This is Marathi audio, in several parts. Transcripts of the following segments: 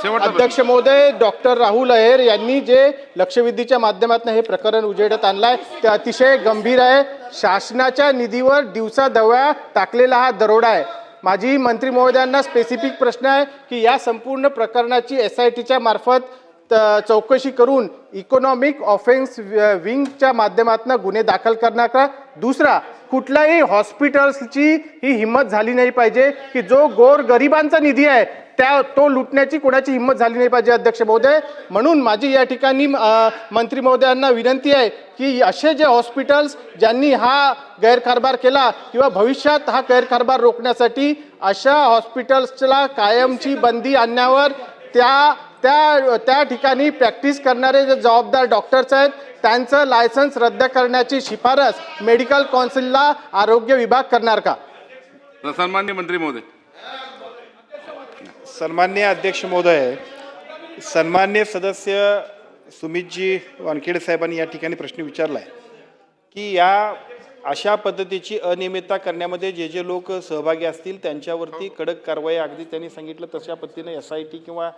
अध्यक्ष महोदय, डॉक्टर राहुल अहेर यांनी जे लक्षवेधीच्या माध्यमातून हे प्रकरण उजेडात आणलाय ते अतिशय गंभीर आहे। शासनाच्या निधीवर दिवसाढवळ्या टाकलेला हा दरोडा आहे। माझी मंत्री महोदयांना स्पेसिफिक प्रश्न आहे की या संपूर्ण प्रकरणाची SITच्या मार्फत चौकशी करून इकॉनॉमिक ऑफेन्स विंगच्या माध्यमातून गुन्हे दाखल करणार का? दुसरा, कुठल्याही हॉस्पिटल्सची ही हिम्मत झाली नाही पाहिजे की जो गोरगरिबांचा निधी आहे तो लुटण्याची कोणाची हिम्मत झाली नाही पाहिजे अध्यक्ष महोदय। म्हणून माझी या ठिकाणी मंत्री महोदयांना विनंती आहे की असे जे हॉस्पिटल्स ज्यांनी हा गैरकारभार केला किंवा भविष्यात हा गैरकारभार रोखण्यासाठी अशा हॉस्पिटल्सला कायमची बंदी आणण्यावर त्या ठिकाणी प्रॅक्टिस करणारे जे जबाबदार डॉक्टर्स आहेत त्यांचं लायसन्स रद्द करण्याची शिफारस मेडिकल काउन्सिलला आरोग्य विभाग करणार का? सन्माननीय मंत्री महोदय। सन्माननीय अध्यक्ष महोदय, सन्माननीय सदस्य सुमितजी वानखेडे साहेबांनी या ठिकाणी प्रश्न विचारला आहे की या अशा पद्धतीची अनियमितता करण्यामध्ये जे लोक सहभागी असतील त्यांच्यावरती कडक कारवाई, अगदी त्यांनी सांगितलं तशा पद्धतीने SIT किंवा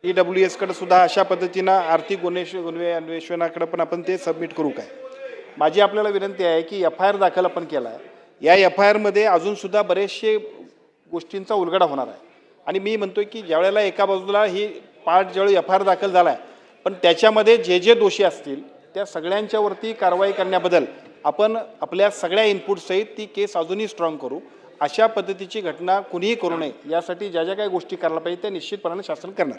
EWS कडे सुद्धा अशा पद्धतीनं आर्थिक गुन्हे अन्वेषणाकडे पण आपण ते सबमिट करू काय? माझी आपल्याला विनंती आहे की FIR दाखल आपण केला आहे। या FIR मध्ये अजून सुद्धा बरेचसे गोष्टींचा उलगडा होणार आहे आणि मी म्हणतोय की ज्यावेळेला एका बाजूला ही पार्ट ज्यावेळी FIR दाखल झाला आहे पण त्याच्यामध्ये जे दोषी असतील त्या सगळ्यांच्यावरती कारवाई करण्याबद्दल आपण आपल्या सगळ्या इनपुट सहित ती केस अजूनही स्ट्रॉंग करू। अशा पद्धतीची घटना कुणीही करू नये यासाठी ज्या काही गोष्टी करायला पाहिजे त्या निश्चितपणाने शासन करणार।